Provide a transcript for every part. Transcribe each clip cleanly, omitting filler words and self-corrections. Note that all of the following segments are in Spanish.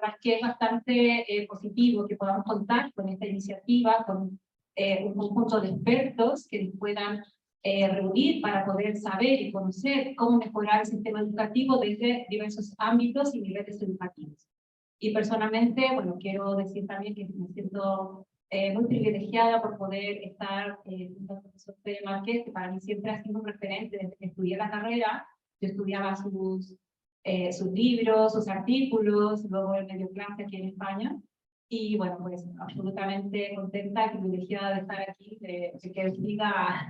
verdad es que es bastante positivo que podamos contar con esta iniciativa, con un conjunto de expertos que nos puedan reunir para poder saber y conocer cómo mejorar el sistema educativo desde diversos ámbitos y niveles educativos. Y personalmente, bueno, quiero decir también que me siento muy privilegiada por poder estar junto al profesor Pérez Márquez, que para mí siempre ha sido un referente desde que estudié la carrera. Yo estudiaba sus libros, sus artículos, luego el medio clase aquí en España. Y bueno, pues absolutamente contenta y privilegiada de estar aquí, de que os diga,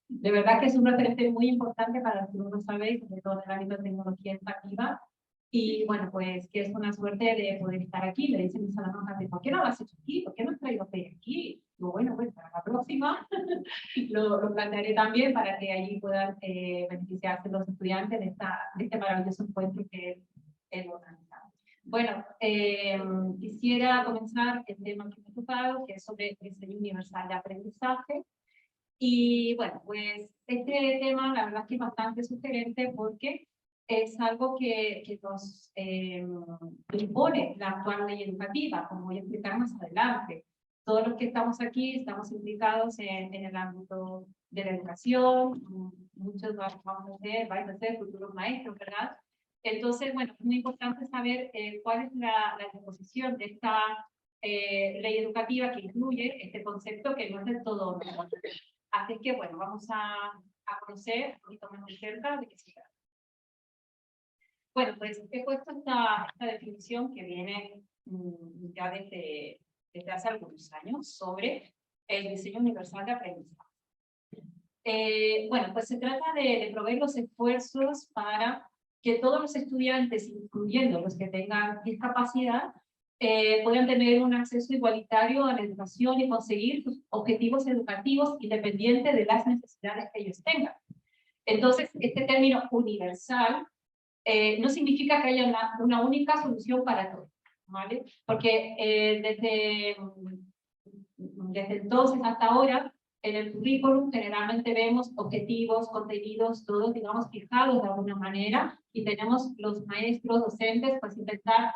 de verdad que es un referente muy importante para los que no lo sabéis, sobre todo en el ámbito de tecnología educativa. Y bueno, pues que es una suerte de poder estar aquí. Me dicen mis alumnos, ¿por qué no lo has hecho aquí? ¿Por qué no has traído Pérez aquí? Digo, bueno, pues para la próxima lo plantearé también para que allí puedan beneficiarse los estudiantes de este maravilloso encuentro que es organizado. Bueno, quisiera comenzar el tema que me he tocado, que es sobre el diseño universal de aprendizaje. Y bueno, pues este tema la verdad que es bastante sugerente porque es algo que nos impone la actual ley educativa, como voy a explicar más adelante. Todos los que estamos aquí estamos implicados en el ámbito de la educación, muchos vais a ser futuros maestros, ¿verdad? Entonces, bueno, es muy importante saber cuál es la disposición de esta ley educativa que incluye este concepto que no es del todo nuevo. Así que, bueno, vamos a conocer un poquito más de cerca de qué se trata. Bueno, pues he puesto esta definición que viene ya desde hace algunos años sobre el diseño universal de aprendizaje. Bueno, pues se trata de proveer los esfuerzos para que todos los estudiantes, incluyendo los que tengan discapacidad, puedan tener un acceso igualitario a la educación y conseguir sus objetivos educativos independientes de las necesidades que ellos tengan. Entonces, este término universal no significa que haya una única solución para todos, ¿vale? Porque desde entonces hasta ahora, en el currículum generalmente vemos objetivos, contenidos, todos, digamos, fijados de alguna manera, y tenemos los maestros, docentes, pues intentar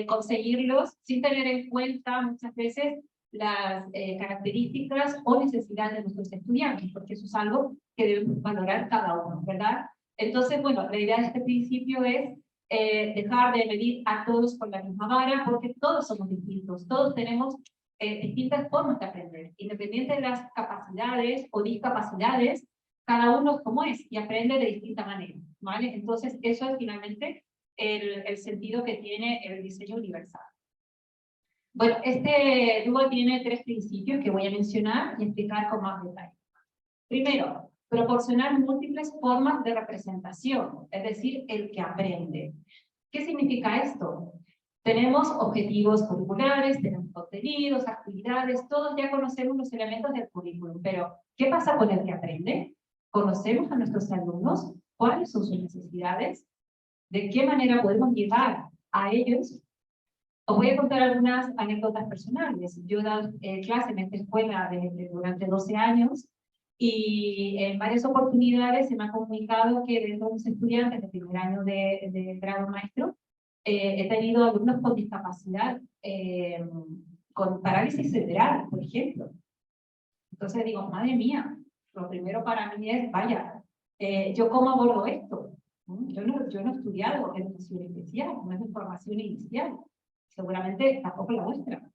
conseguirlos sin tener en cuenta muchas veces las características o necesidades de nuestros estudiantes, porque eso es algo que debemos valorar cada uno, ¿verdad? Entonces, bueno, la idea de este principio es dejar de medir a todos con la misma vara, porque todos somos distintos, todos tenemos distintas formas de aprender, independiente de las capacidades o discapacidades, cada uno es como es y aprende de distinta manera, ¿vale? Entonces, eso es finalmente el sentido que tiene el diseño universal. Bueno, este DUA tiene 3 principios que voy a mencionar y explicar con más detalle. Primero, proporcionar múltiples formas de representación, es decir, el que aprende. ¿Qué significa esto? Tenemos objetivos curriculares, tenemos contenidos, actividades, todos ya conocemos los elementos del currículum, pero ¿qué pasa con el que aprende? ¿Conocemos a nuestros alumnos? ¿Cuáles son sus necesidades? ¿De qué manera podemos llegar a ellos? Os voy a contar algunas anécdotas personales. Yo he dado clase en esta escuela durante 12 años y en varias oportunidades se me ha comunicado que dentro de los estudiantes de primer año de grado maestro he tenido alumnos con discapacidad, con parálisis cerebral, por ejemplo. Entonces digo, madre mía, lo primero para mí es, vaya, ¿yo cómo abordo esto? Yo no he estudiado educación especial, no es mi formación inicial, seguramente tampoco la vuestra.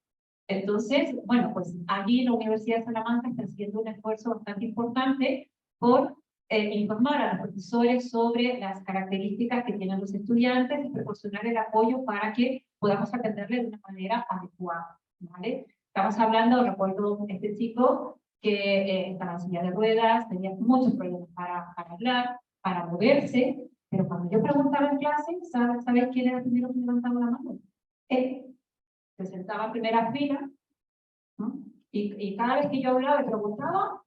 Entonces, bueno, pues allí en la Universidad de Salamanca está haciendo un esfuerzo bastante importante por informar a los profesores sobre las características que tienen los estudiantes y proporcionar el apoyo para que podamos atenderles de una manera adecuada, ¿vale? Estamos hablando, recuerdo este chico que estaba en silla de ruedas, tenía muchos problemas para hablar, para moverse, pero cuando yo preguntaba en clase, ¿sabes quién era el primero que levantaba la mano? Él se sentaba en primera fila, ¿no? Y cada vez que yo hablaba y preguntaba,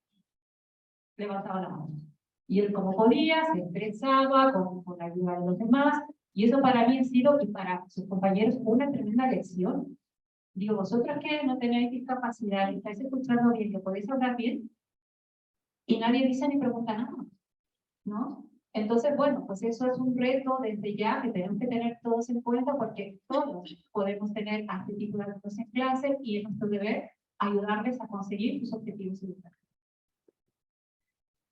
levantaba la mano. Y él como podía, se expresaba con la ayuda de los demás, y eso para mí ha sido, y para sus compañeros, una tremenda lección. Digo, vosotros que no tenéis discapacidad, y estáis escuchando bien, que podéis hablar bien, y nadie dice ni pregunta nada, ¿no? Entonces, bueno, pues eso es un reto desde ya que tenemos que tener todos en cuenta porque todos podemos tener este tipo de retos en clase y es nuestro deber ayudarles a conseguir sus objetivos educativos.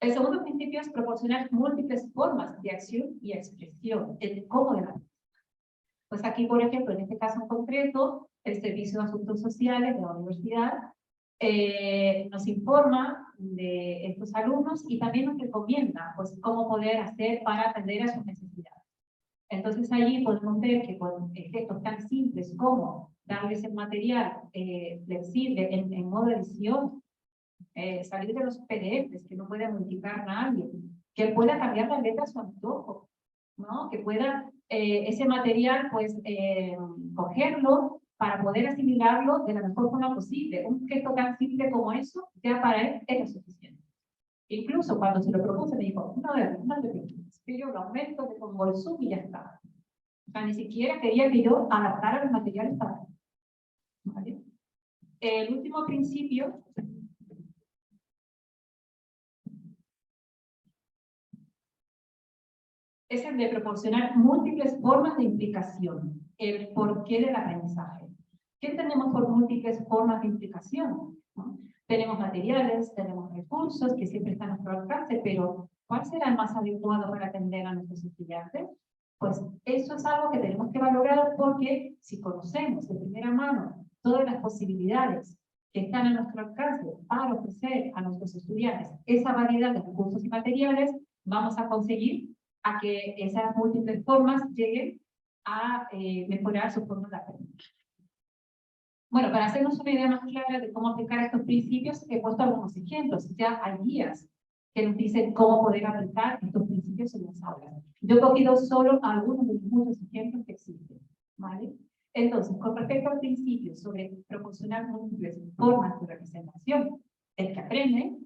El segundo principio es proporcionar múltiples formas de acción y expresión, el cómo de la vida. Pues aquí, por ejemplo, en este caso en concreto, el Servicio de Asuntos Sociales de la Universidad nos informa de estos alumnos y también nos recomienda pues, cómo poder hacer para atender a sus necesidades. Entonces allí podemos ver que con efectos tan simples como darles el material flexible en modo edición, salir de los PDFs que no pueda modificar nadie, que pueda cambiar la letra a su antojo, ¿no? Que pueda ese material pues cogerlo para poder asimilarlo de la mejor forma posible. Un gesto tan simple como eso ya para él era suficiente. Incluso cuando se lo propuse me dijo, no te preocupes, que yo lo aumento, le pongo el zoom y ya está. O sea, ni siquiera quería que yo adaptara los materiales para él. ¿Vale? El último principio es el de proporcionar múltiples formas de implicación, el porqué del aprendizaje. ¿Qué entendemos por múltiples formas de implicación? ¿No? Tenemos materiales, tenemos recursos que siempre están a nuestro alcance, pero ¿cuál será el más adecuado para atender a nuestros estudiantes? Pues eso es algo que tenemos que valorar porque si conocemos de primera mano todas las posibilidades que están a nuestro alcance para ofrecer a nuestros estudiantes esa variedad de recursos y materiales, vamos a conseguir a que esas múltiples formas lleguen a mejorar su forma de aprender. Bueno, para hacernos una idea más clara de cómo aplicar estos principios, he puesto algunos ejemplos. Ya hay guías que nos dicen cómo poder aplicar estos principios en las aulas. Yo he cogido solo algunos de los muchos ejemplos que existen, ¿vale? Entonces, con respecto al principio sobre proporcionar múltiples formas de representación del que aprende,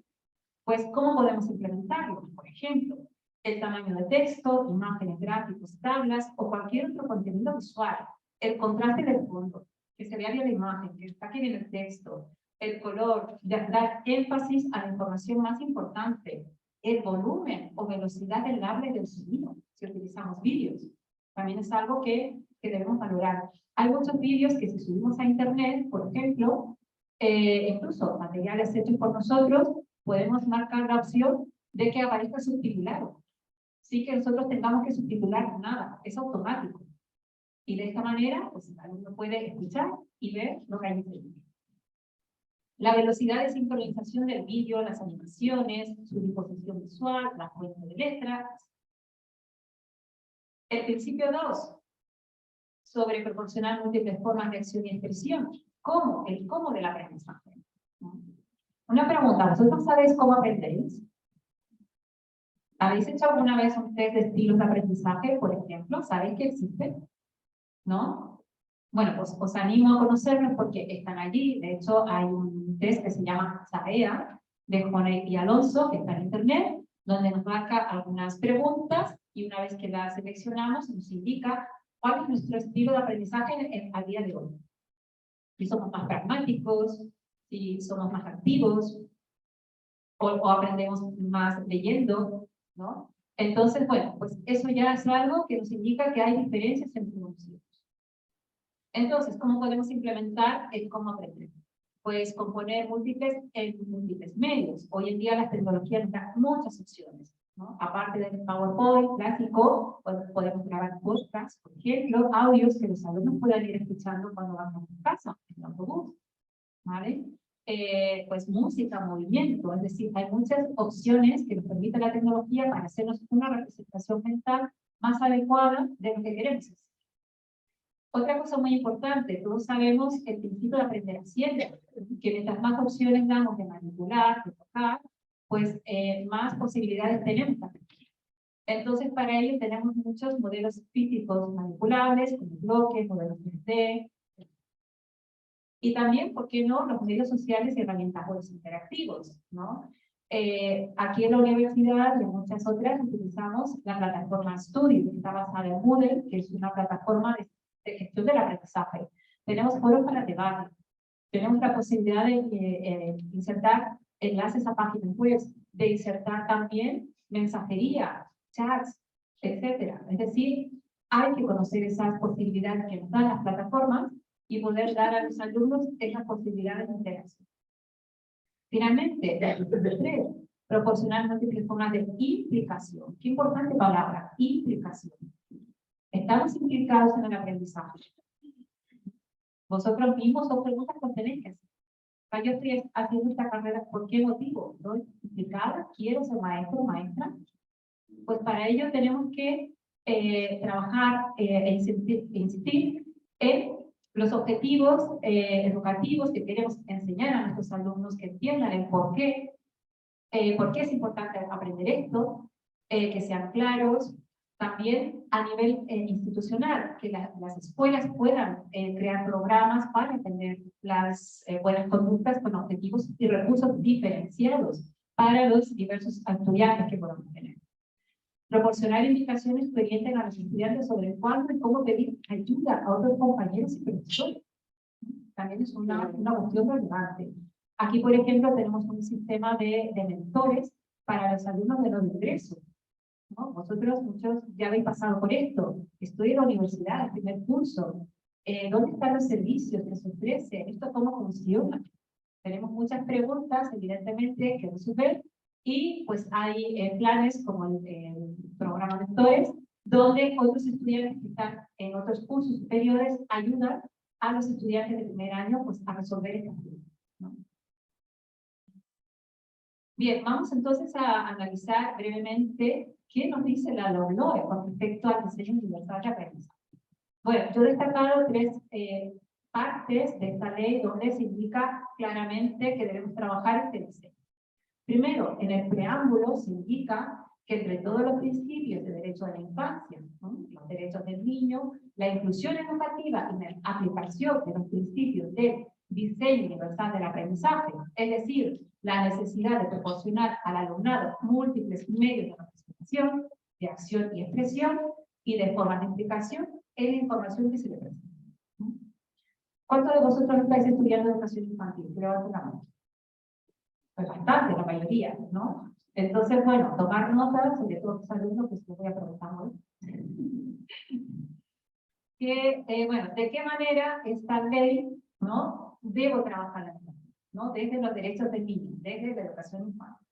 pues, ¿cómo podemos implementarlo? Por ejemplo, el tamaño de texto, imágenes, gráficos, tablas o cualquier otro contenido visual, el contraste del fondo, que se vea bien la imagen, que está aquí bien el texto, el color, dar énfasis a la información más importante, el volumen o velocidad del habla y del sonido, si utilizamos vídeos. También es algo que debemos valorar. Hay muchos vídeos que si subimos a internet, por ejemplo, incluso materiales hechos por nosotros, podemos marcar la opción de que aparezca subtitulado. Sí que nosotros tengamos que subtitular nada, es automático. Y de esta manera, pues el alumno puede escuchar y ver lo que hay en el vídeo. La velocidad de sincronización del vídeo, las animaciones, su disposición visual, la fuente de letras. El principio 2, sobre proporcionar múltiples formas de acción y expresión. ¿Cómo? El cómo del aprendizaje. Una pregunta, ¿vosotros sabéis cómo aprendéis? ¿Habéis hecho alguna vez un test de estilos de aprendizaje, por ejemplo? ¿Sabéis que existen? ¿No? Bueno, pues os animo a conocerlos porque están allí. De hecho, hay un test que se llama SAEA, de Juan y Alonso, que está en internet, donde nos marca algunas preguntas y una vez que las seleccionamos nos indica cuál es nuestro estilo de aprendizaje al día de hoy. Si somos más pragmáticos, si somos más activos, o aprendemos más leyendo, ¿no? Entonces, bueno, pues eso ya es algo que nos indica que hay diferencias entre unos y otros. Entonces, ¿cómo podemos implementar el cómo aprender? Pues componer múltiples medios. Hoy en día las tecnologías nos dan muchas opciones, ¿no? Aparte del PowerPoint clásico, pues podemos grabar podcasts, por ejemplo, audios que los alumnos puedan ir escuchando cuando van a su casa, en el autobús, ¿vale? Pues música, movimiento, es decir, hay muchas opciones que nos permite la tecnología para hacernos una representación mental más adecuada de lo que queremos hacer. Otra cosa muy importante, todos sabemos el principio de aprender haciendo, que mientras más opciones damos de manipular, de tocar, pues más posibilidades tenemos de aprender. Entonces, para ello tenemos muchos modelos físicos manipulables, como bloques, modelos 3D, y también, ¿por qué no?, los medios sociales y herramientas web interactivos, ¿no? Aquí en la universidad y en muchas otras utilizamos la plataforma Studio, que está basada en Moodle, que es una plataforma de gestión del aprendizaje. Tenemos foros para debate, tenemos la posibilidad de insertar enlaces a páginas web, de insertar también mensajería chats, etcétera. Es decir, hay que conocer esas posibilidades que nos dan las plataformas y poder dar a los alumnos esas posibilidades de interacción. Finalmente, proporcionar múltiples formas de implicación. Qué importante palabra, implicación. Estamos implicados en el aprendizaje. Vosotros mismos os preguntas que tenéis que hacer. Yo estoy haciendo esta carrera, ¿por qué motivo? ¿Estoy implicada? ¿Quiero ser maestro o maestra? Pues para ello tenemos que trabajar e insistir en los objetivos educativos que queremos enseñar a nuestros alumnos, que entiendan el por qué es importante aprender esto, que sean claros. También a nivel institucional, que las escuelas puedan crear programas para tener las buenas conductas con objetivos y recursos diferenciados para los diversos estudiantes que podamos tener. Proporcionar indicaciones que orienten a los estudiantes sobre cuándo y cómo pedir ayuda a otros compañeros y profesores. También es una cuestión relevante. Aquí, por ejemplo, tenemos un sistema de mentores para los alumnos de nuevo ingreso, ¿no? Vosotros, muchos, ya habéis pasado por esto. Estoy en la universidad, el primer curso. ¿Dónde están los servicios que se ofrecen? ¿Esto cómo funciona? Tenemos muchas preguntas, evidentemente, que resolver. Y pues hay planes como el programa Mentores, donde otros estudiantes que están en otros cursos superiores ayudan a los estudiantes de primer año pues, a resolver estas dudas, ¿no? Bien, vamos entonces a analizar brevemente qué nos dice la LOMLOE con respecto al diseño universal de aprendizaje. Bueno, yo he destacado tres partes de esta ley donde se indica claramente que debemos trabajar este diseño. Primero, en el preámbulo se indica que entre todos los principios de derecho de la infancia, ¿no?, los derechos del niño, la inclusión educativa y la aplicación de los principios del diseño universal del aprendizaje, es decir, la necesidad de proporcionar al alumnado múltiples medios de representación, de acción y expresión, y de formas de explicación en la información que se le presenta. ¿Cuántos de vosotros estáis estudiando educación infantil? Levanten la mano. Pues bastante, la mayoría, ¿no? Entonces, bueno, tomar notas, sobre todo los alumnos, pues les voy a preguntar hoy. Bueno, ¿de qué manera esta ley, ¿no?, debo trabajar, ¿no?, desde los derechos del niño, desde la educación infantil?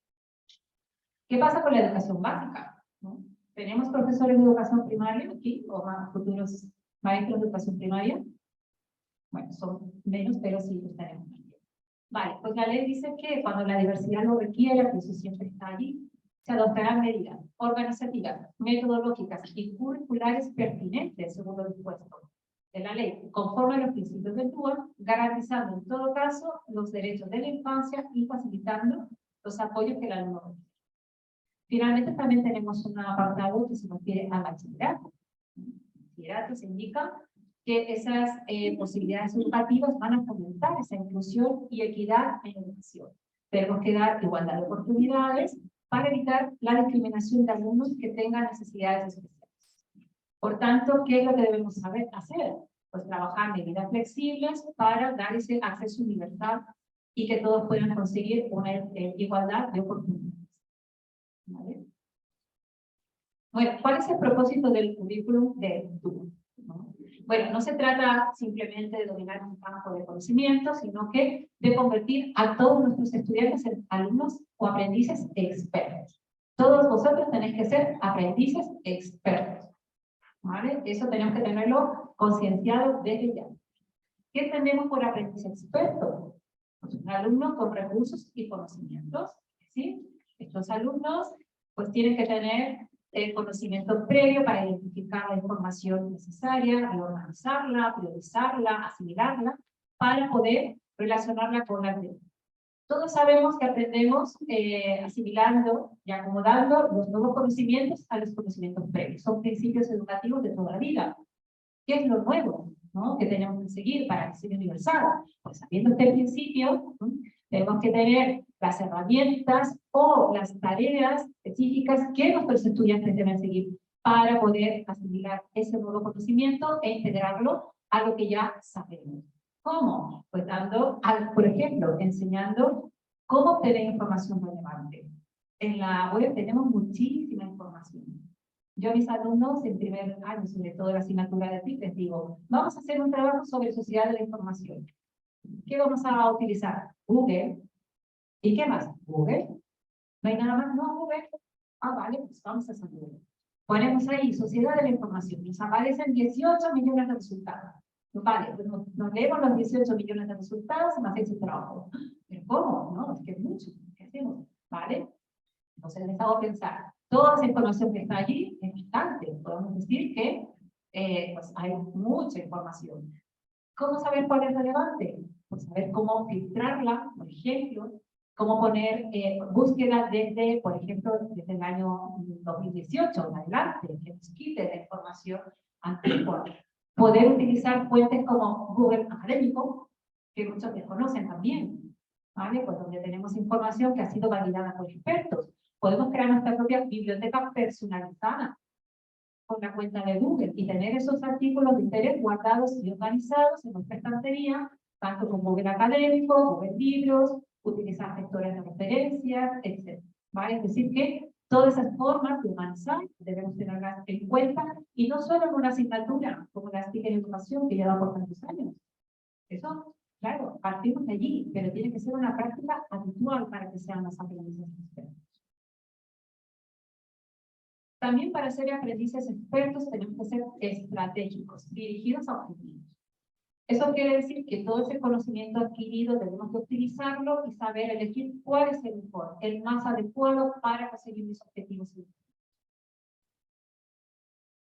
¿Qué pasa con la educación básica? ¿No? ¿Tenemos profesores de educación primaria aquí, o más futuros maestros de educación primaria? Bueno, son menos, pero sí los tenemos. Vale, pues la ley dice que cuando la diversidad lo requiera, que eso siempre está allí, se adoptarán medidas organizativas, metodológicas y curriculares pertinentes según lo dispuesto de la ley, conforme a los principios del TUA, garantizando en todo caso los derechos de la infancia y facilitando los apoyos que la alumno requiere. Finalmente también tenemos un apartado que se refiere al bachillerato. El bachillerato se indica que esas posibilidades educativas van a fomentar esa inclusión y equidad en la educación. Tenemos que dar igualdad de oportunidades para evitar la discriminación de alumnos que tengan necesidades especiales. Por tanto, ¿qué es lo que debemos hacer? Pues trabajar medidas flexibles para dar ese acceso universal y que todos puedan conseguir una igualdad de oportunidades. ¿Vale? Bueno, ¿cuál es el propósito del currículum de TUA? Bueno, no se trata simplemente de dominar un campo de conocimiento, sino que de convertir a todos nuestros estudiantes en alumnos o aprendices expertos. Todos vosotros tenéis que ser aprendices expertos, ¿vale? Eso tenemos que tenerlo concienciado desde ya. ¿Qué entendemos por aprendiz experto? Pues un alumno con recursos y conocimientos, ¿sí? Estos alumnos pues tienen que tener el conocimiento previo para identificar la información necesaria, organizarla, priorizarla, asimilarla, para poder relacionarla con la teoría. Todos sabemos que aprendemos asimilando y acomodando los nuevos conocimientos a los conocimientos previos. Son principios educativos de toda la vida. ¿Qué es lo nuevo, ¿no?, que tenemos que seguir para que sea universal? Pues sabiendo este principio, ¿no?, tenemos que tener las herramientas o las tareas específicas que nuestros estudiantes deben seguir para poder asimilar ese nuevo conocimiento e integrarlo a lo que ya sabemos. ¿Cómo? Pues dando, por ejemplo, enseñando cómo obtener información relevante. En la web tenemos muchísima información. Yo a mis alumnos en primer año, sobre todo la asignatura de TIC, les digo, vamos a hacer un trabajo sobre sociedad de la información. ¿Qué vamos a utilizar? Google. ¿Y qué más? Google. ¿No hay nada más? No, Google. Ah, vale, pues vamos a hacer Google. Ponemos ahí, sociedad de la información. Nos aparecen 18 millones de resultados. Vale, pues nos leemos los 18 millones de resultados y me hacéis el trabajo. ¿Pero cómo? No, es que es mucho. ¿Qué hacemos? ¿Vale? Entonces les hago pensar. Toda esa información que está allí es bastante. Podemos decir que pues hay mucha información. ¿Cómo saber cuál es relevante? Pues saber cómo filtrarla, por ejemplo, cómo poner búsquedas desde, por ejemplo, desde el año 2018 en adelante, que nos quite la información antigua. Poder utilizar fuentes como Google Académico, que muchos desconocen también, ¿vale? Pues donde tenemos información que ha sido validada por expertos. Podemos crear nuestra propia biblioteca personalizada con la cuenta de Google y tener esos artículos de interés guardados y organizados en nuestra estantería, tanto con Google Académico, Google Libros, utilizar gestores de referencias, etc. ¿Vale? Es decir, que todas esas formas de humanizar debemos tenerlas en cuenta y no solo en una asignatura como la TIC en educación que lleva por tantos años. Eso, claro, partimos de allí, pero tiene que ser una práctica habitual para que sean los aprendizajes expertos. También para ser aprendices expertos tenemos que ser estratégicos, dirigidos a objetivos. Eso quiere decir que todo ese conocimiento adquirido debemos de utilizarlo y saber elegir cuál es el mejor, el más adecuado para conseguir mis objetivos.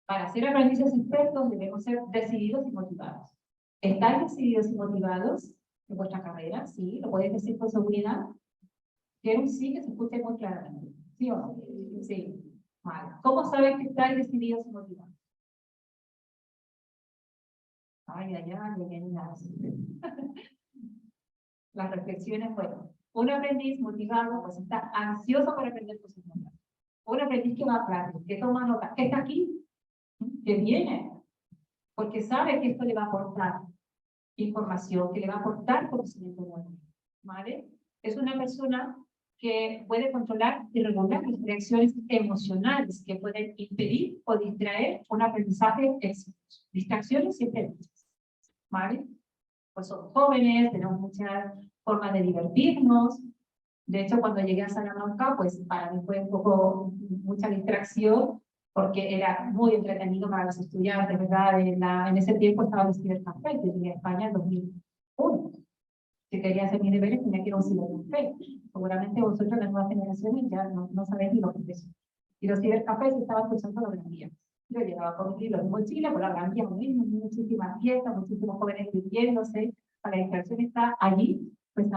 Para ser aprendices expertos debemos ser decididos y motivados. ¿Estáis decididos y motivados en vuestra carrera? Sí, lo podéis decir con seguridad. Quiero un sí que se escuche muy claramente. ¿Sí o no? Sí. Vale. ¿Cómo sabes que estáis decididos y motivados? Ay, ay, ay, Las reflexiones fueron, un aprendiz motivado pues está ansioso por aprender cosas nuevas. Un aprendiz que va a clase, que toma nota, que está aquí, que viene, porque sabe que esto le va a aportar información, que le va a aportar conocimiento nuevo. ¿Vale? Es una persona que puede controlar y regular las reacciones emocionales que pueden impedir o distraer un aprendizaje exitoso. Distracciones siempre hay muchas, ¿vale? Pues somos jóvenes, tenemos muchas formas de divertirnos. De hecho, cuando llegué a Salamanca, pues para mí fue un poco mucha distracción, porque era muy entretenido para los estudiantes, ¿verdad? En ese tiempo estaba el cibercafé, que llegué a España en 2001. Si quería hacer mis deberes, tenía que ir a un cibercafé. Seguramente vosotros, las nuevas generaciones, ya no sabéis ni lo que es eso. Y los cibercafés estaban cruzando la Gran Vía. Yo llegaba con mis libros en mochila, por la Gran Vía, muchísimas fiestas, muchísimos jóvenes divirtiéndose. La distracción está allí, pues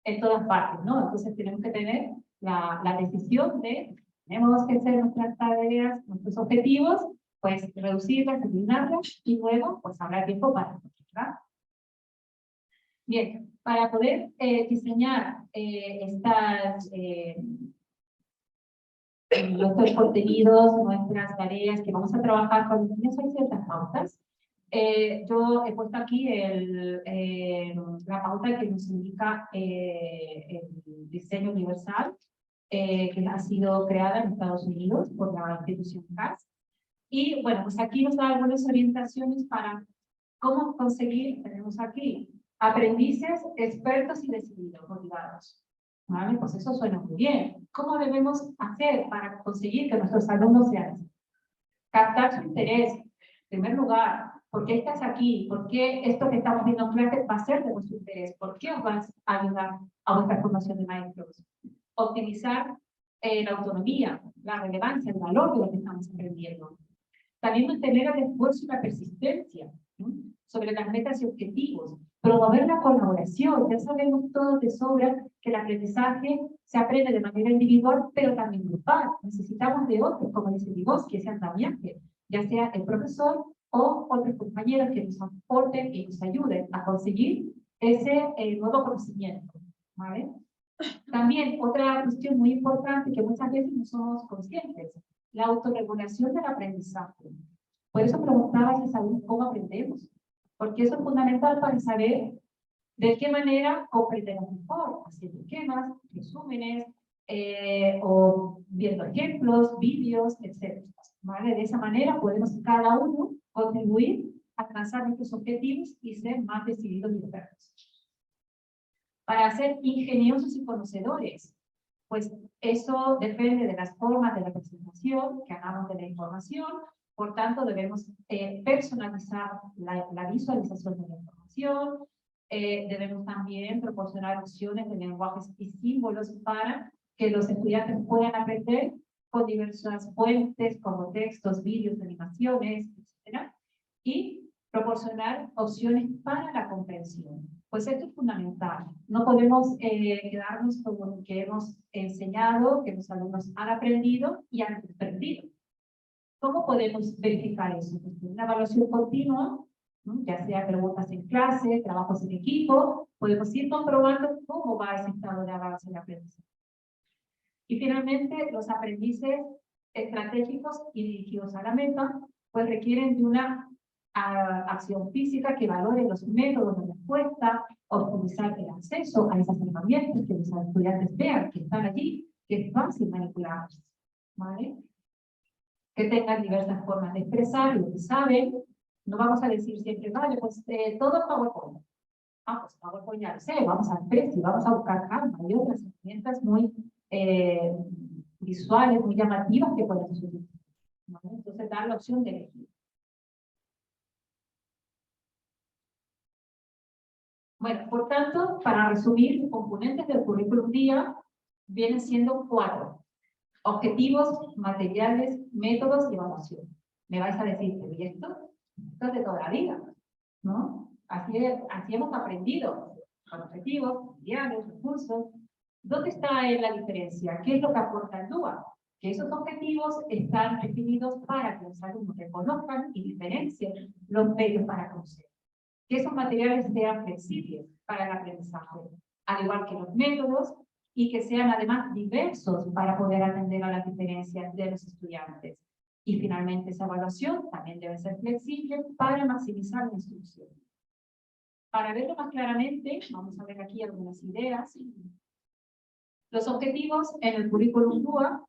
en todas partes, ¿no? Entonces tenemos que tener la decisión de, tenemos que hacer nuestras tareas, nuestros objetivos, pues reducirlas, eliminarlas, y luego, pues habrá tiempo para nosotros, ¿verdad? Bien, para poder diseñar nuestros contenidos, nuestras tareas que vamos a trabajar con los niños, hay ciertas pautas. Yo he puesto aquí la pauta que nos indica el diseño universal, que ha sido creada en Estados Unidos por la institución CAS. Y bueno, pues aquí nos da algunas orientaciones para cómo conseguir, tenemos aquí, aprendices, expertos y decididos, motivados. ¿Vale? Pues eso suena muy bien. ¿Cómo debemos hacer para conseguir que nuestros alumnos sean así? Captar su interés, en primer lugar. ¿Por qué estás aquí? ¿Por qué esto que estamos viendo en clase va a ser de vuestro interés? ¿Por qué os va a ayudar a vuestra formación de maestros? Optimizar la autonomía, la relevancia, el valor de lo que estamos aprendiendo. También mantener el esfuerzo y la persistencia, ¿no? Sobre las metas y objetivos. Promover la colaboración. Ya sabemos todos de sobra que el aprendizaje se aprende de manera individual, pero también grupal. Necesitamos de otros, como dice Vygotsky, ese andamiaje, ya sea el profesor o otros compañeros que nos aporten y nos ayuden a conseguir ese nuevo conocimiento. ¿Vale? También otra cuestión muy importante que muchas veces no somos conscientes, la autorregulación del aprendizaje. Por eso preguntaba si sabemos cómo aprendemos, porque eso es fundamental para saber de qué manera comprendemos mejor, haciendo esquemas, resúmenes, o viendo ejemplos, vídeos, etc. ¿Vale? De esa manera podemos cada uno contribuir a alcanzar nuestros objetivos y ser más decididos y expertos. Para ser ingeniosos y conocedores, pues eso depende de las formas de la presentación que hagamos de la información. Por tanto, debemos personalizar la visualización de la información. Debemos también proporcionar opciones de lenguajes y símbolos para que los estudiantes puedan aprender con diversas fuentes como textos, vídeos, animaciones, etc. Y proporcionar opciones para la comprensión. Pues esto es fundamental. No podemos quedarnos con lo que hemos enseñado, que los alumnos han aprendido y han perdido. ¿Cómo podemos verificar eso? Pues una evaluación continua, ¿no? Ya sea preguntas en clase, trabajos en equipo, podemos ir comprobando cómo va ese estado de avance de aprendizaje. Y finalmente, los aprendices estratégicos y dirigidos a la meta, pues requieren de una acción física que valore los métodos de respuesta, optimizar el acceso a esas herramientas, que los estudiantes vean que están allí, que es fácil manipularlos, ¿vale? Que tengan diversas formas de expresar lo que saben. No vamos a decir siempre, vale, pues todo es PowerPoint. Ah, pues PowerPoint ya lo sé, vamos a Prezi, vamos a buscar Canva y otras herramientas muy visuales, muy llamativas que podemos utilizar, ¿vale? Entonces, dar la opción de elegir. Bueno, por tanto, para resumir, los componentes del currículum día vienen siendo 4. Objetivos, materiales, métodos y evaluación. Me vais a decir, ¿y esto? Esto es de toda la vida, ¿no? Así hemos aprendido. Con objetivos, materiales, recursos. ¿Dónde está la diferencia? ¿Qué es lo que aporta el DUA? Que esos objetivos están definidos para que los alumnos reconozcan y diferencien los medios para conocer. Que esos materiales sean flexibles para el aprendizaje, al igual que los métodos, y que sean además diversos para poder atender a las diferencias de los estudiantes. Y finalmente esa evaluación también debe ser flexible para maximizar la instrucción. Para verlo más claramente, vamos a ver aquí algunas ideas. Los objetivos en el currículum DUA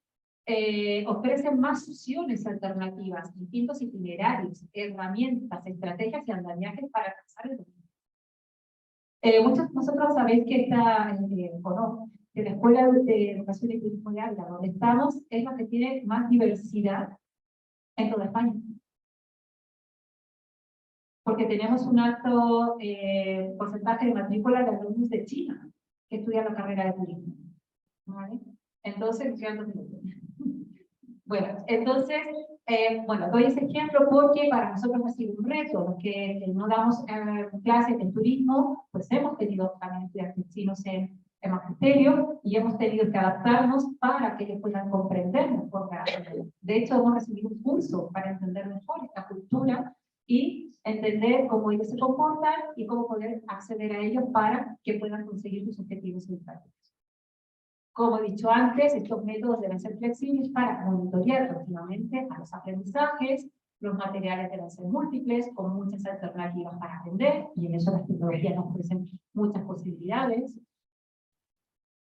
ofrecen más opciones alternativas, distintos itinerarios, herramientas, estrategias y andamiajes para alcanzar el objetivo. Muchos de nosotros sabéis que que la Escuela de Educación y Turismo de Ávila, donde estamos, es la que tiene más diversidad en toda España. Porque tenemos un alto porcentaje de matrícula de alumnos de China que estudian la carrera de turismo, ¿vale? Entonces, bueno, entonces, doy ese ejemplo porque para nosotros ha sido un reto. Los que no damos clases en turismo, pues hemos tenido también estudiantes chinos en magisterio y hemos tenido que adaptarnos para que ellos puedan comprender mejor. De hecho, hemos recibido un curso para entender mejor esta cultura y entender cómo ellos se comportan y cómo poder acceder a ellos para que puedan conseguir sus objetivos educativos. Como he dicho antes, estos métodos deben ser flexibles para monitorear continuamente a los aprendizajes, los materiales deben ser múltiples, con muchas alternativas para aprender, y en eso las tecnologías nos ofrecen muchas posibilidades.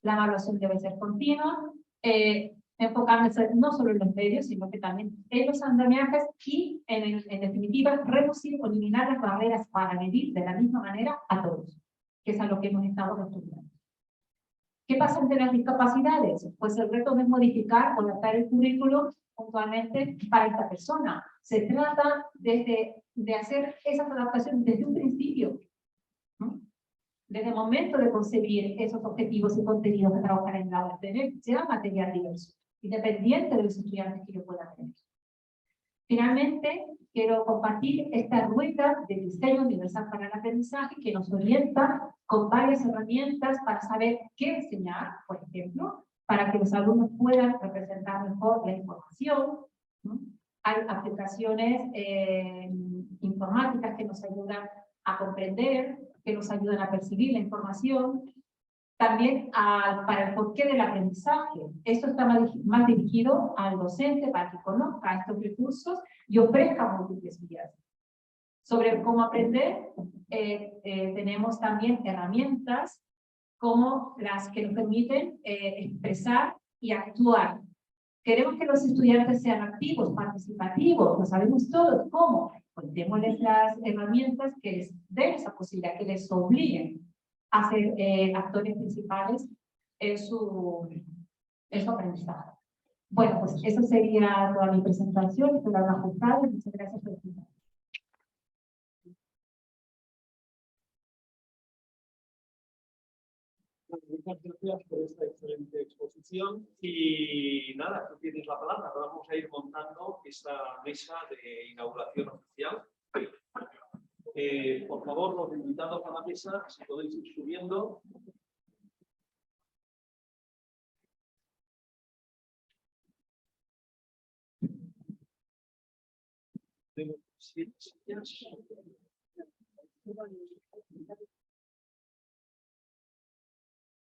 La evaluación debe ser continua, enfocándose no solo en los medios, sino que también en los andamiajes y, en definitiva, reducir o eliminar las barreras para medir de la misma manera a todos, que es a lo que hemos estado estudiando. ¿Qué pasa entre las discapacidades? Pues el reto es modificar o adaptar el currículo puntualmente para esta persona. Se trata de hacer esas adaptaciones desde un principio, ¿no? Desde el momento de concebir esos objetivos y contenidos de trabajar en la aula, tener ya material diverso, independiente de los estudiantes que yo pueda tener. Finalmente, quiero compartir esta rueda de diseño universal para el aprendizaje que nos orienta con varias herramientas para saber qué enseñar, por ejemplo, para que los alumnos puedan representar mejor la información, ¿no? Hay aplicaciones informáticas que nos ayudan a comprender, que nos ayudan a percibir la información. También para el porqué del aprendizaje. Esto está más dirigido al docente para que conozca estos recursos y ofrezca múltiples vías. Sobre cómo aprender, tenemos también herramientas como las que nos permiten expresar y actuar. Queremos que los estudiantes sean activos, participativos, lo sabemos todos. ¿Cómo? Pues démosles las herramientas que les den esa posibilidad, que les obliguen a ser actores principales en su aprendizaje. Bueno, pues eso sería toda mi presentación. Estoy Laura Juzgado. Muchas gracias por escuchar. Muchas gracias por esta excelente exposición y nada, tú tienes la palabra. Ahora vamos a ir montando esta mesa de inauguración oficial. Por favor, los invitados a la mesa, si podéis ir subiendo. Tengo 7 sillas.